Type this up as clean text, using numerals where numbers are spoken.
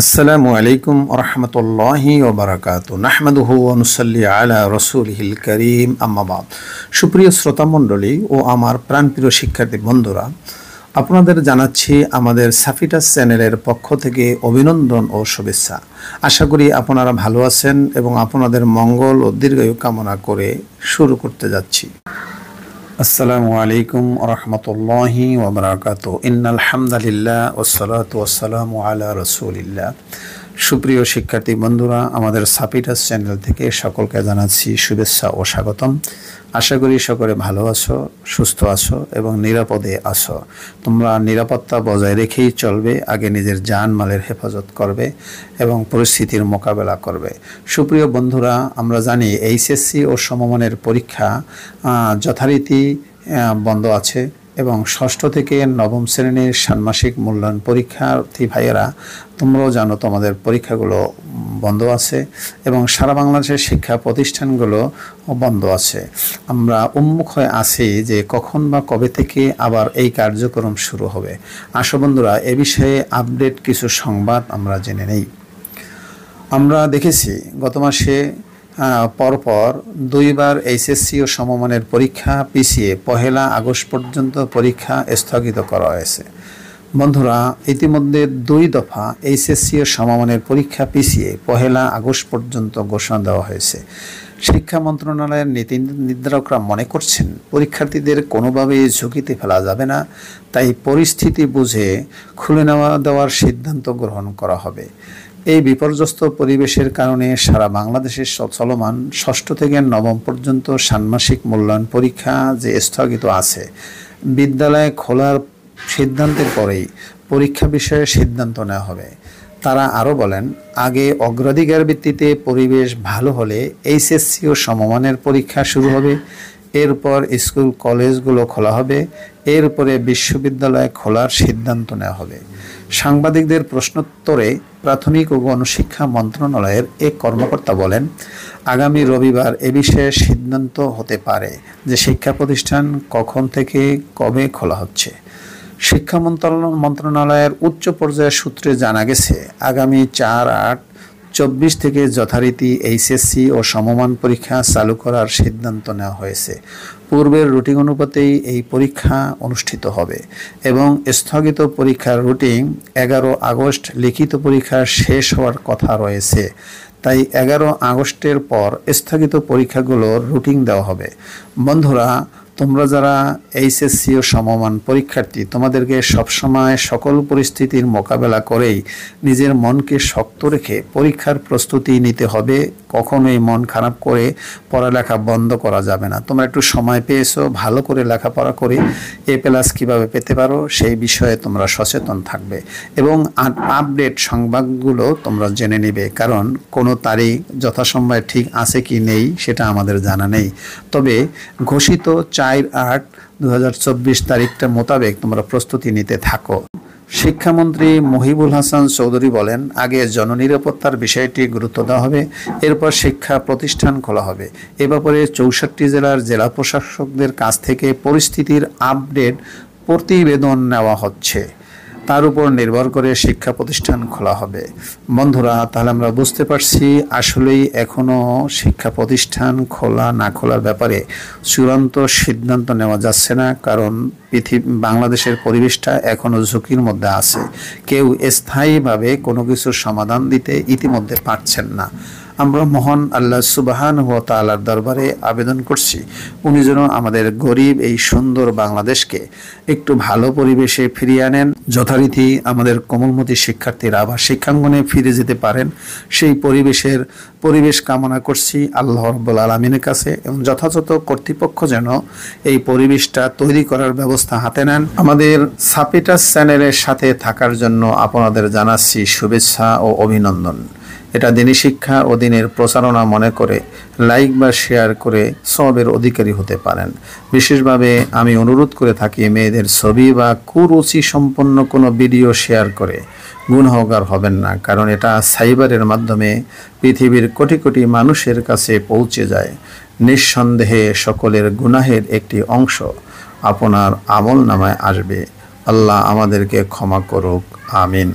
আসসালামু আলাইকুম রহমতুল্লাহি ওবরাকাতু নাহমাদুহু ওয়া নুসাল্লি আলা রাসূলিহিল কারীম আম্মা বাদ। সুপ্রিয় শ্রোতা মণ্ডলী ও আমার প্রাণপ্রিয় শিক্ষার্থী বন্ধুরা, আপনাদের জানাচ্ছি আমাদের সাফিটাস চ্যানেলের পক্ষ থেকে অভিনন্দন ও শুভেচ্ছা। আশা করি আপনারা ভালো আছেন এবং আপনাদের মঙ্গল ও দীর্ঘায়ু কামনা করে শুরু করতে যাচ্ছি। আসসালামু আলাইকুম রহমতুল্লাহি ওয়া বারাকাতুহু। ইন্নাল হামদালিল্লাহ ওয়াসসালাতু ওয়াসসালামু আলা রাসূলিল্লাহ। সুপ্রিয় শিক্ষার্থী বন্ধুরা, আমাদের সাফিটাস চ্যানেল থেকে সকলকে জানাচ্ছি শুভেচ্ছা ও স্বাগতম। আশা করি সকলে ভালো আছো, সুস্থ আছো এবং নিরাপদে আছো। তোমরা নিরাপত্তা বজায় রেখেই চলবে, আগে নিজের জান মালের হেফাজত করবে এবং পরিস্থিতির মোকাবেলা করবে। সুপ্রিয় বন্ধুরা, আমরা জানি এইচএসসি ও সমমানের পরীক্ষা যথারীতি বন্ধ আছে এবং ষষ্ঠ থেকে নবম শ্রেণীর ষান্মাসিক মূল্যায়ন পরীক্ষার্থী ভাইয়েরা, তোমরাও জানো তোমাদের পরীক্ষাগুলো বন্ধ আছে এবং সারা বাংলাদেশের শিক্ষা প্রতিষ্ঠানগুলো বন্ধ আছে। আমরা উন্মুখ হয়ে আছি যে কখন বা কবে থেকে আবার এই কার্যক্রম শুরু হবে। আসো বন্ধুরা, এ বিষয়ে আপডেট কিছু সংবাদ আমরা জেনে নেই। আমরা দেখেছি গত মাসে পরপর দুইবার এইচএসসি ও সমমানের পরীক্ষা পিছিয়ে 1 আগস্ট পর্যন্ত পরীক্ষা স্থগিত করা হয়েছে। বন্ধুরা, ইতিমধ্যে 2 দফা এইচএসসি ও সমমানের পরীক্ষা পিছিয়ে 1 আগস্ট পর্যন্ত ঘোষণা দেওয়া হয়েছে। শিক্ষা মন্ত্রণালয়ের নীতি নির্ধারকরা মনে করছেন পরীক্ষার্থীদের কোনোভাবেই ঝুঁকিতে ফেলা যাবে না, তাই পরিস্থিতি বুঝে খুলে দেওয়ার সিদ্ধান্ত গ্রহণ করা হবে। এই বিপর্যস্ত পরিবেশের কারণে সারা বাংলাদেশের চলমান ষষ্ঠ থেকে নবম পর্যন্ত ষান্মাসিক মূল্যায়ন পরীক্ষা যে স্থগিত আছে, বিদ্যালয় খোলার সিদ্ধান্তের পরেই পরীক্ষা বিষয়ে সিদ্ধান্ত নেওয়া হবে। তারা আরও বলেন, আগে অগ্রাধিকার ভিত্তিতে পরিবেশ ভালো হলে এইচএসসি ও সমমানের পরীক্ষা শুরু হবে, এরপর স্কুল কলেজগুলো খোলা হবে, এরপরে বিশ্ববিদ্যালয় খোলার সিদ্ধান্ত নেওয়া হবে। সাংবাদিকদের প্রশ্নোত্তরে প্রাথমিক ও গণশিক্ষা মন্ত্রণালয়ের এক কর্মকর্তা বলেন, আগামী রবিবার এ বিষয়ে সিদ্ধান্ত হতে পারে যে শিক্ষা প্রতিষ্ঠান কখন থেকে কবে খোলা হচ্ছে। শিক্ষা মন্ত্রণালয়ের উচ্চ পর্যায়ের সূত্রে জানা গেছে, আগামী 4/8/24 থেকে যথারীতি এইচএসসি ও সমমান পরীক্ষা চালু করার সিদ্ধান্ত নেওয়া হয়েছে। পূর্বের রুটিন অনুপাতেই এই পরীক্ষা অনুষ্ঠিত হবে এবং স্থগিত পরীক্ষার রুটিন 11 আগস্ট লিখিত পরীক্ষা শেষ হওয়ার কথা রয়েছে। তাই 11 আগস্টের পর স্থগিত পরীক্ষাগুলোর রুটিন দেওয়া হবে। বন্ধুরা, তোমরা যারা এইচএসসি ও সমমান পরীক্ষার্থী, তোমাদেরকে সবসময় সকল পরিস্থিতির মোকাবেলা করেই নিজের মনকে শক্ত রেখে পরীক্ষার প্রস্তুতি নিতে হবে। কখনোই মন খারাপ করে পড়ালেখা বন্ধ করা যাবে না। তোমরা একটু সময় পেয়েছো, ভালো করে লেখাপড়া করে A+ কীভাবে পেতে পারো সেই বিষয়ে তোমরা সচেতন থাকবে এবং আপডেট সংবাদগুলো তোমরা জেনে নেবে, কারণ কোনো তারিখ যথাসময়ে ঠিক আছে কি নেই সেটা আমাদের জানা নেই। তবে ঘোষিত 4/8/2024 তারিখটা মোতাবেক তোমরা প্রস্তুতি নিতে থাকো। শিক্ষামন্ত্রী মহিবুল হাসান চৌধুরী বলেন, আগে জননিরাপত্তার বিষয়টি গুরুত্ব দেওয়া হবে, এরপর শিক্ষা প্রতিষ্ঠান খোলা হবে। এ ব্যাপারে 64 জেলার জেলা প্রশাসকদের কাছ থেকে পরিস্থিতির আপডেট প্রতিবেদন নেওয়া হচ্ছে, তার উপর নির্ভর করে শিক্ষা প্রতিষ্ঠান খোলা হবে। বন্ধুরা, তাহলে আমরা বুঝতে পারছি আসলেই এখনও শিক্ষা প্রতিষ্ঠান খোলা না খোলার ব্যাপারে চূড়ান্ত সিদ্ধান্ত নেওয়া যাচ্ছে না, কারণ বাংলাদেশের পরিবেশটা এখনও ঝুঁকির মধ্যে আছে। কেউ স্থায়ীভাবে কোনো কিছুর সমাধান দিতে ইতিমধ্যে পারছেন না। আমরা মহান আল্লাহ সুবহানাহু ওয়া তাআলার দরবারে আবেদন করছি, উনি যেন আমাদের গরিব এই সুন্দর বাংলাদেশকে একটু ভালো পরিবেশে ফিরিয়ে আনেন, যথারীতি আমাদের কোমলমতি শিক্ষার্থীরা আবার শিক্ষাঙ্গনে ফিরে যেতে পারেন। সেই পরিবেশ কামনা করছি আল্লাহ রাব্বুল আলামিনের কাছে এবং যথাযথ কর্তৃপক্ষ যেন এই পরিবেশটা তৈরি করার ব্যবস্থা হাতে নেন। আমাদের সাফিটাস চ্যানেলের সাথে থাকার জন্য আপনাদের জানাচ্ছি শুভেচ্ছা ও অভিনন্দন। এটা দিনী শিক্ষা ও দিনের প্রচারণা মনে করে লাইক বা শেয়ার করে সওয়াবের অধিকারী হতে পারেন। বিশেষভাবে আমি অনুরোধ করে থাকি, মেয়েদের ছবি বা কুরুচি সম্পন্ন কোনো ভিডিও শেয়ার করে গুনাহগার হবেন না, কারণ এটা সাইবারের মাধ্যমে পৃথিবীর কোটি কোটি মানুষের কাছে পৌঁছে যায়। নিঃসন্দেহে সকলের গুনাহের একটি অংশ আপনার আমল নামায় আসবে। আল্লাহ আমাদেরকে ক্ষমা করুক, আমিন।